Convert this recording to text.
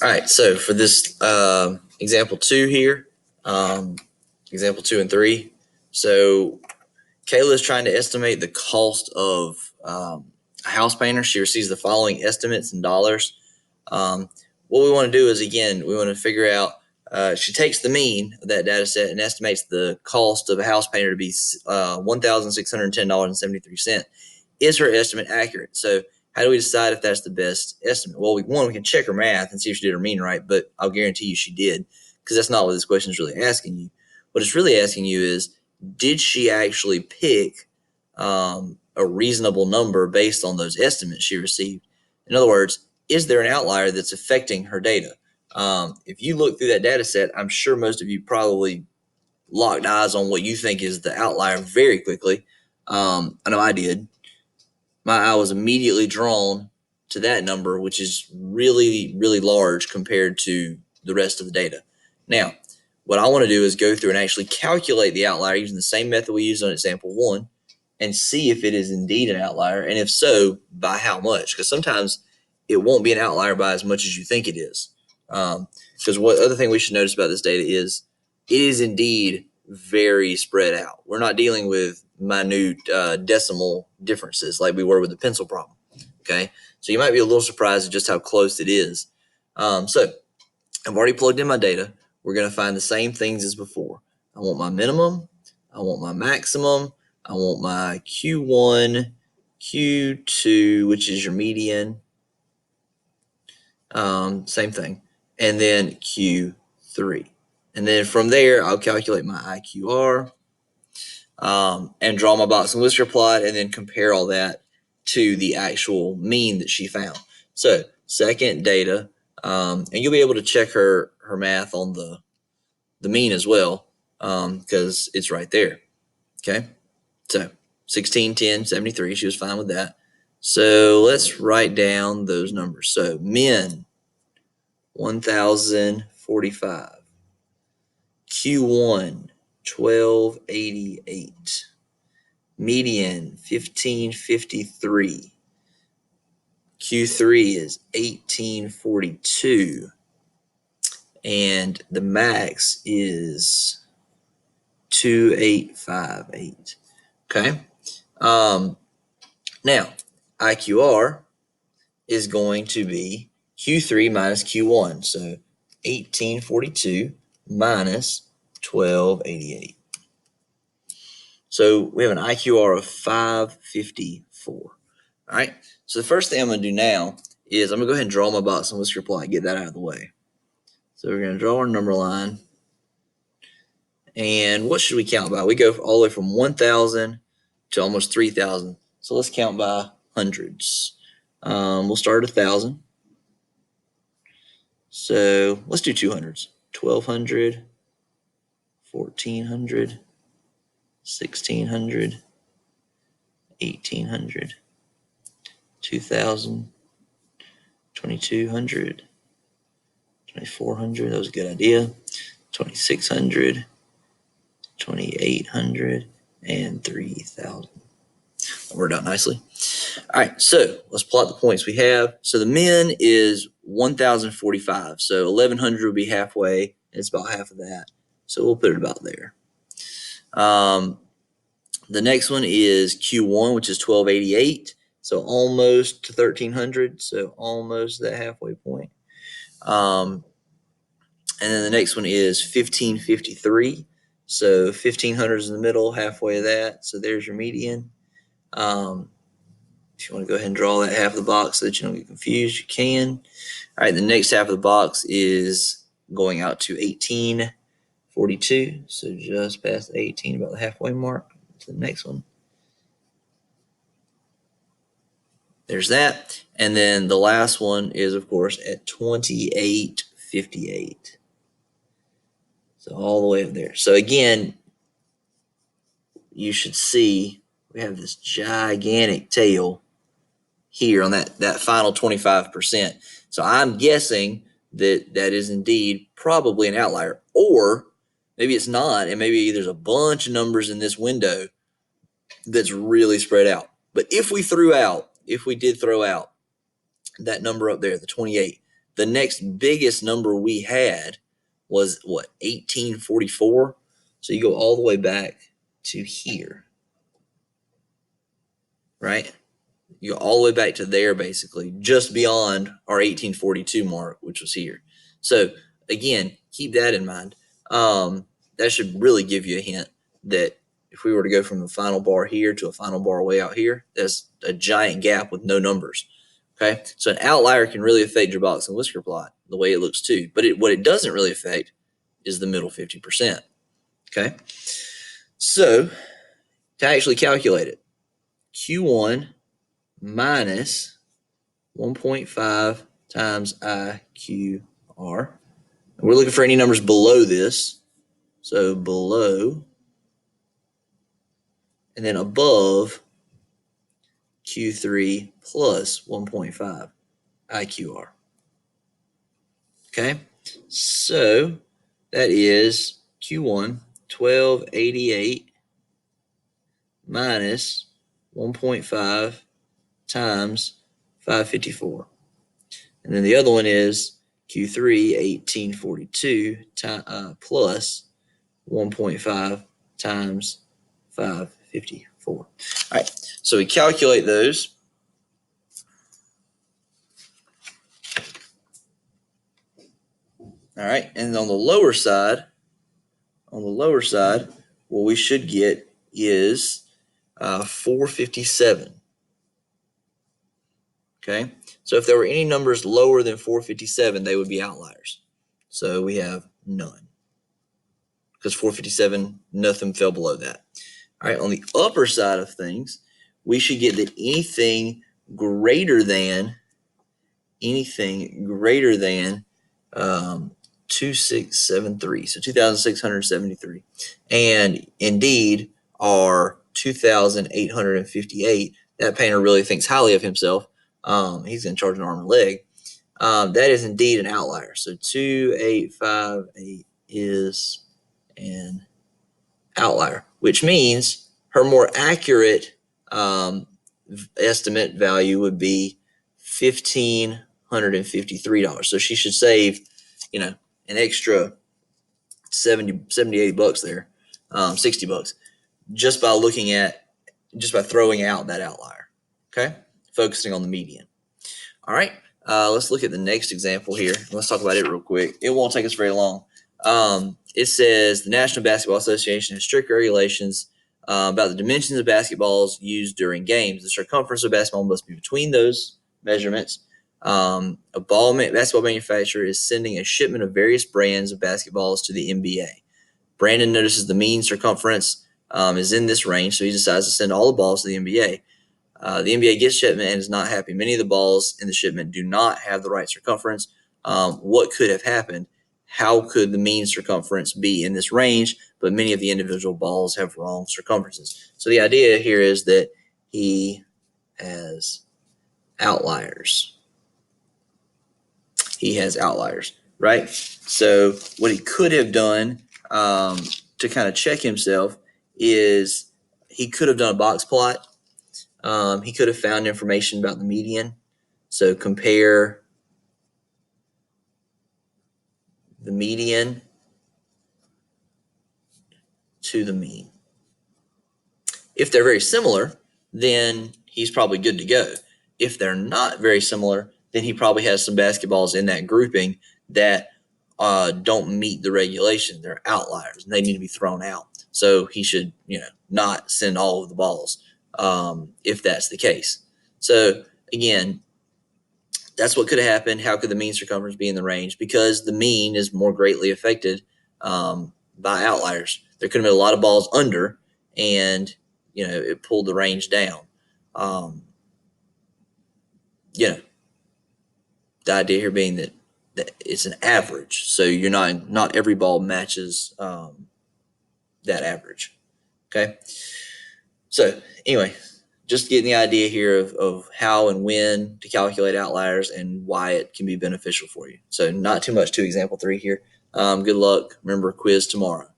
All right, so for this example 2 here, example 2 and 3, so Kayla is trying to estimate the cost of a house painter. She receives the following estimates in dollars. What we want to do is, again, we want to figure out, she takes the mean of that data set and estimates the cost of a house painter to be $1,610.73. Is her estimate accurate? So how do we decide if that's the best estimate? Well, we can check her math and see if she did her mean right, but I'll guarantee you she did, because that's not what this question is really asking you. What it's really asking you is, did she actually pick a reasonable number based on those estimates she received? In other words, is there an outlier that's affecting her data? If you look through that data set, I'm sure most of you probably locked eyes on what you think is the outlier very quickly. I know I did. My eye was immediately drawn to that number, which is really, really large compared to the rest of the data. Now, what I want to do is go through and actually calculate the outlier using the same method we used on example 1 and see if it is indeed an outlier, and if so, by how much. Because sometimes it won't be an outlier by as much as you think it is. Because what other thing we should notice about this data is it is indeed very spread out. We're not dealing with minute decimal differences like we were with the pencil problem. Okay, so you might be a little surprised at just how close it is. So I've already plugged in my data. We're going to find the same things as before. I want my minimum, I want my maximum, I want my Q1, Q2, which is your median, same thing, and then Q3. And then from there, I'll calculate my IQR and draw my box and whisker plot, and then compare all that to the actual mean that she found. So second data, and you'll be able to check her math on the mean as well, because it's right there. Okay, so 16, 10, 73, she was fine with that. So let's write down those numbers. So min 1045, Q1 1288, median 1553, Q3 is 1842, and the max is 2858. Okay. Now IQR is going to be Q3 minus Q1, so 1842 minus 1288. So we have an IQR of 554. All right. So the first thing I'm going to do now is I'm going to go ahead and draw my box and whisker plot and get that out of the way. So we're going to draw our number line. And what should we count by? We go all the way from 1,000 to almost 3,000. So let's count by hundreds. We'll start at 1,000. So let's do 200s. 1,200, 1,400, 1,600, 1,800, 2,000, 2,200, 2,400. That was a good idea. 2,600, 2,800, and 3,000. That worked out nicely. All right, so let's plot the points we have. So the min is 1,045. So 1,100 would be halfway, and it's about half of that. So we'll put it about there. The next one is Q1, which is 1,288. So almost to 1,300. So almost that halfway point. And then the next one is 1,553. So 1,500 is in the middle, halfway of that. So there's your median. If you want to go ahead and draw that half of the box so that you don't get confused, you can. All right, the next half of the box is going out to 1842. So just past 18, about the halfway mark to the next one. There's that. And then the last one is, of course, at 2858. So all the way up there. So again, you should see we have this gigantic tail here on that final 25%. So I'm guessing that is indeed probably an outlier, or maybe it's not, and maybe there's a bunch of numbers in this window that's really spread out. But if we did throw out that number up there, the 28, the next biggest number we had was what, 1844? So you go all the way back to here, right? You go all the way back to there, basically, just beyond our 1842 mark, which was here. So again, keep that in mind. That should really give you a hint that if we were to go from the final bar here to a final bar way out here, that's a giant gap with no numbers. Okay, so an outlier can really affect your box and whisker plot the way it looks too, but what it doesn't really affect is the middle 50%. Okay, so to actually calculate it, Q1 minus 1.5 times IQR. We're looking for any numbers below this. So below and then above Q3 plus 1.5 IQR. Okay, so that is Q1 1288 minus 1.5 times 554. And then the other one is Q3 1842 plus 1.5 times 554. All right, so we calculate those. All right, and on the lower side, what we should get is 457. Okay, so if there were any numbers lower than 457, they would be outliers. So we have none, because 457, nothing fell below that. All right, on the upper side of things, we should get that anything greater than 2673, so 2673, and indeed our 2858. That painter really thinks highly of himself. He's going to charge an arm and leg. That is indeed an outlier. So 2858 is an outlier, which means her more accurate estimate value would be $1,553. So she should save, an extra 70, 80 bucks there, 60 bucks, just by throwing out that outlier. Okay, focusing on the median. All right, let's look at the next example here. Let's talk about it real quick. It won't take us very long. It says the National Basketball Association has strict regulations about the dimensions of basketballs used during games. The circumference of basketball must be between those measurements. A basketball manufacturer is sending a shipment of various brands of basketballs to the NBA. Brandon notices the mean circumference is in this range, so he decides to send all the balls to the NBA. The NBA gets shipment and is not happy. Many of the balls in the shipment do not have the right circumference. What could have happened? How could the mean circumference be in this range, but many of the individual balls have wrong circumferences? So the idea here is that he has outliers. Right? So what he could have done to kind of check himself is he could have done a box plot. He could have found information about the median. So compare the median to the mean. If they're very similar, then he's probably good to go. If they're not very similar, then he probably has some basketballs in that grouping that don't meet the regulation. They're outliers and they need to be thrown out. So he should, not send all of the balls if that's the case. So again, that's what could have happened. How could the mean circumference be in the range? Because the mean is more greatly affected by outliers. There could have been a lot of balls under, and it pulled the range down. The idea here being that it's an average, so you're not every ball matches that average. Okay, so anyway, just getting the idea here of how and when to calculate outliers and why it can be beneficial for you. So not too much to example 3 here. Good luck. Remember, quiz tomorrow.